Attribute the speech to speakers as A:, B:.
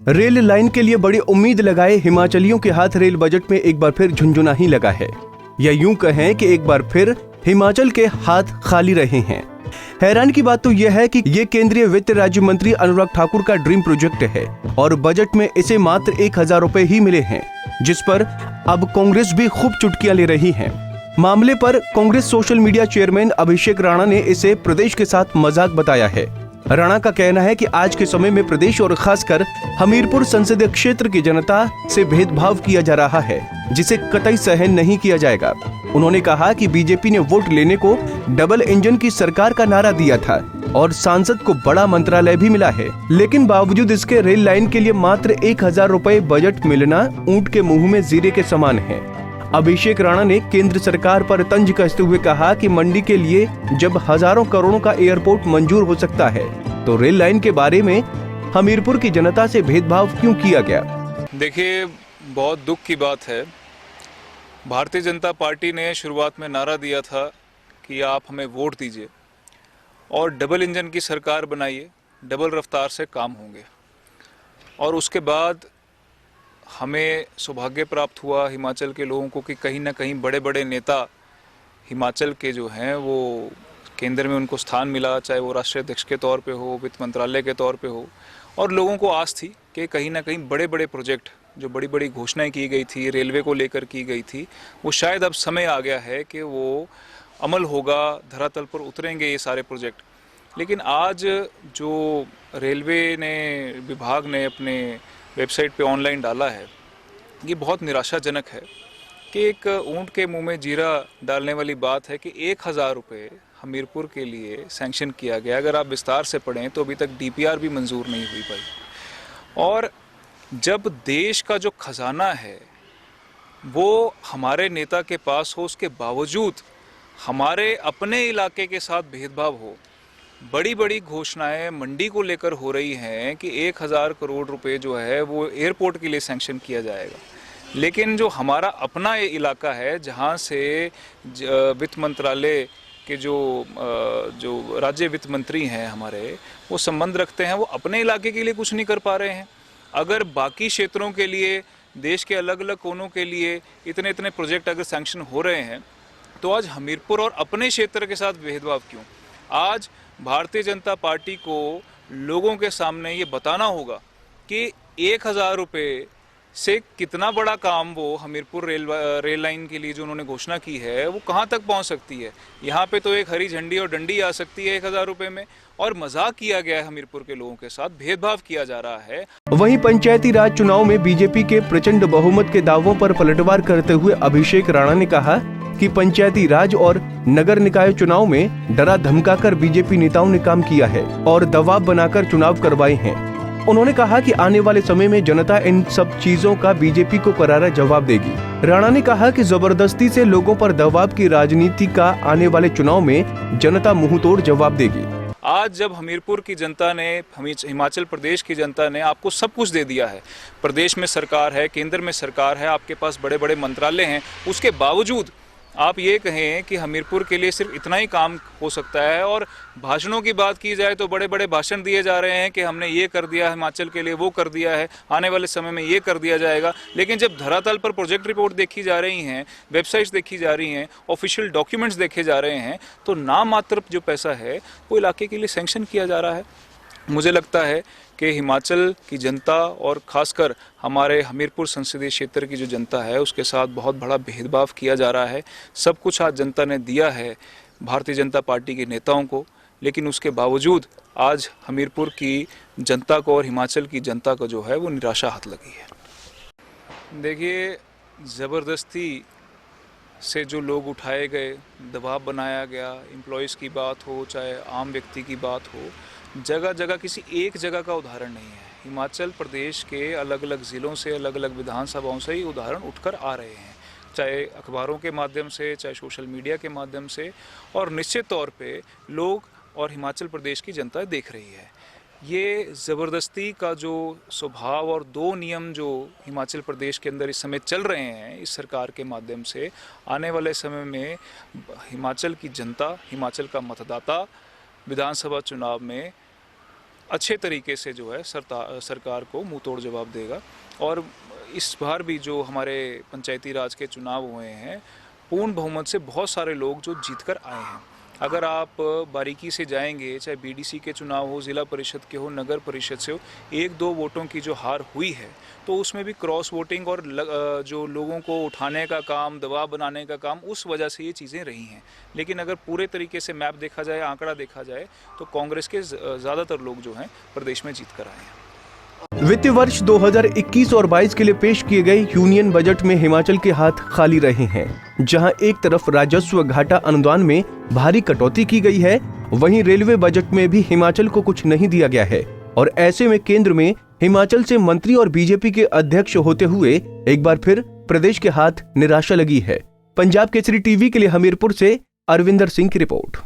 A: Rail line के लिए बड़ी उम्मीद लगाए हिमाचलियों के हाथ रेल बजट में एक बार फिर झुंझुना ही लगा है, या यूं कहें कि एक बार फिर हिमाचल के हाथ खाली रहे हैं। हैरान की बात तो यह है कि ये केंद्रीय वित्त राज्य मंत्री अनुराग ठाकुर का ड्रीम प्रोजेक्ट है और बजट में इसे मात्र 1000 रुपए ही मिले हैं, जिस पर अब कांग्रेस भी खूब चुटकियां ले रही है। मामले पर Congress social media chairman Abhishek Rana ने इसे प्रदेश के साथ मजाक बताया है। राणा का कहना है कि आज के समय में प्रदेश और खासकर हमीरपुर संसदीय क्षेत्र की जनता से भेदभाव किया जा रहा है, जिसे कतई सहन नहीं किया जाएगा। उन्होंने कहा कि बीजेपी ने वोट लेने को डबल इंजन की सरकार का नारा दिया था और सांसद को बड़ा मंत्रालय भी मिला है, लेकिन बावजूद इसके रेल लाइन के लिए मात्र 1000 रुपए बजट मिलना ऊंट के मुंह में जीरे के समान है। अभिषेक राणा ने केंद्र सरकार पर तंज कसते हुए कहा कि मंडी के लिए जब हजारों करोड़ों का एयरपोर्ट मंजूर हो सकता है, तो रेल लाइन के बारे में हमीरपुर की जनता से भेदभाव क्यों किया गया।
B: देखिए, बहुत दुख की बात है। भारतीय जनता पार्टी ने शुरुआत में नारा दिया था कि आप हमें वोट दीजिए और डबल इंजन की सरकार बनाइए, डबल रफ्तार से काम होंगे। और उसके बाद हमें सौभाग्य प्राप्त हुआ हिमाचल के लोगों को कि कहीं ना कहीं बड़े बड़े नेता हिमाचल के जो हैं वो केंद्र में उनको स्थान मिला, चाहे वो राष्ट्रीय अध्यक्ष के तौर पे हो, वित्त मंत्रालय के तौर पे हो। और लोगों को आस थी कि कहीं ना कहीं बड़े बड़े प्रोजेक्ट, जो बड़ी बड़ी घोषणाएं की गई थी, रेलवे को लेकर की गई थी, वो शायद अब समय आ गया है कि वो अमल होगा, धरातल पर उतरेंगे ये सारे प्रोजेक्ट। लेकिन आज जो रेलवे ने, विभाग ने अपने वेबसाइट पे ऑनलाइन डाला है, ये बहुत निराशाजनक है कि एक ऊंट के मुंह में जीरा डालने वाली बात है कि 1000 रुपये हमीरपुर के लिए सैंक्शन किया गया। अगर आप विस्तार से पढ़ें तो अभी तक डीपीआर भी मंजूर नहीं हुई पाई। और जब देश का जो खजाना है वो हमारे नेता के पास हो, उसके बावजूद हमारे अपने इलाके के साथ भेदभाव हो, बड़ी बड़ी घोषणाएं मंडी को लेकर हो रही हैं कि 1000 करोड़ रुपए जो है वो एयरपोर्ट के लिए सैंक्शन किया जाएगा, लेकिन जो हमारा अपना ये इलाका है जहां से वित्त मंत्रालय के जो राज्य वित्त मंत्री हैं हमारे, वो संबंध रखते हैं, वो अपने इलाके के लिए कुछ नहीं कर पा रहे हैं। अगर बाकी क्षेत्रों के लिए, देश के अलग अलग कोनों के लिए इतने इतने प्रोजेक्ट अगर सैंक्शन हो रहे हैं, तो आज हमीरपुर और अपने क्षेत्र के साथ भेदभाव क्यों? आज भारतीय जनता पार्टी को लोगों के सामने ये बताना होगा कि 1000 रुपये से कितना बड़ा काम वो हमीरपुर रेल लाइन के लिए जो उन्होंने घोषणा की है वो कहाँ तक पहुँच सकती है। यहाँ पे तो एक हरी झंडी और डंडी आ सकती है 1000 रुपये में, और मजाक किया गया है हमीरपुर के लोगों के साथ, भेदभाव किया जा रहा है।
A: वहीं पंचायती राज चुनाव में बीजेपी के प्रचंड बहुमत के दावों पर पलटवार करते हुए अभिषेक राणा ने कहा कि पंचायती राज और नगर निकाय चुनाव में डरा धमकाकर बीजेपी नेताओं ने काम किया है और दबाव बनाकर चुनाव करवाए हैं। उन्होंने कहा कि आने वाले समय में जनता इन सब चीजों का बीजेपी को करारा जवाब देगी। राणा ने कहा कि जबरदस्ती से लोगों पर दबाव की राजनीति का आने वाले चुनाव में जनता मुंहतोड़ जवाब देगी।
B: आज जब हमीरपुर की जनता ने, हिमाचल प्रदेश की जनता ने आपको सब कुछ दे दिया है, प्रदेश में सरकार है, केंद्र में सरकार है, आपके पास बड़े बड़े मंत्रालय हैं, उसके बावजूद आप ये कहें कि हमीरपुर के लिए सिर्फ इतना ही काम हो सकता है। और भाषणों की बात की जाए तो बड़े बड़े भाषण दिए जा रहे हैं कि हमने ये कर दिया हिमाचल के लिए, वो कर दिया है, आने वाले समय में ये कर दिया जाएगा। लेकिन जब धरातल पर प्रोजेक्ट रिपोर्ट देखी जा रही हैं, वेबसाइट्स देखी जा रही हैं, ऑफिशियल डॉक्यूमेंट्स देखे जा रहे हैं, तो नाम मात्र जो पैसा है वो इलाके के लिए सैंक्शन किया जा रहा है। मुझे लगता है कि हिमाचल की जनता और ख़ासकर हमारे हमीरपुर संसदीय क्षेत्र की जो जनता है उसके साथ बहुत बड़ा भेदभाव किया जा रहा है। सब कुछ आज जनता ने दिया है भारतीय जनता पार्टी के नेताओं को, लेकिन उसके बावजूद आज हमीरपुर की जनता को और हिमाचल की जनता को जो है वो निराशा हाथ लगी है। देखिए, ज़बरदस्ती से जो लोग उठाए गए, दबाव बनाया गया, एम्प्लॉयज़ की बात हो चाहे आम व्यक्ति की बात हो, जगह जगह किसी एक जगह का उदाहरण नहीं है। हिमाचल प्रदेश के अलग अलग ज़िलों से, अलग अलग विधानसभाओं से ये उदाहरण उठकर आ रहे हैं, चाहे अखबारों के माध्यम से, चाहे सोशल मीडिया के माध्यम से, और निश्चित तौर पे लोग और हिमाचल प्रदेश की जनता देख रही है। ये ज़बरदस्ती का जो स्वभाव और दो नियम जो हिमाचल प्रदेश के अंदर इस समय चल रहे हैं इस सरकार के माध्यम से, आने वाले समय में हिमाचल की जनता, हिमाचल का मतदाता विधानसभा चुनाव में अच्छे तरीके से जो है सरकार को मुंह तोड़ जवाब देगा। और इस बार भी जो हमारे पंचायती राज के चुनाव हुए हैं, पूर्ण बहुमत से बहुत सारे लोग जो जीत कर आए हैं। अगर आप बारीकी से जाएंगे, चाहे बीडीसी के चुनाव हो, ज़िला परिषद के हो, नगर परिषद से हो, 1-2 वोटों की जो हार हुई है तो उसमें भी क्रॉस वोटिंग और जो लोगों को उठाने का काम, दबाव बनाने का काम, उस वजह से ये चीज़ें रही हैं। लेकिन अगर पूरे तरीके से मैप देखा जाए, आंकड़ा देखा जाए, तो कांग्रेस के ज़्यादातर लोग जो हैं प्रदेश में जीत कर आए हैं।
A: वित्तीय वर्ष 2021 और 22 के लिए पेश किए गए यूनियन बजट में हिमाचल के हाथ खाली रहे हैं। जहां एक तरफ राजस्व घाटा अनुदान में भारी कटौती की गई है, वहीं रेलवे बजट में भी हिमाचल को कुछ नहीं दिया गया है। और ऐसे में केंद्र में हिमाचल से मंत्री और बीजेपी के अध्यक्ष होते हुए एक बार फिर प्रदेश के हाथ निराशा लगी है। पंजाब केसरी टीवी के लिए हमीरपुर से अरविंदर सिंह की रिपोर्ट।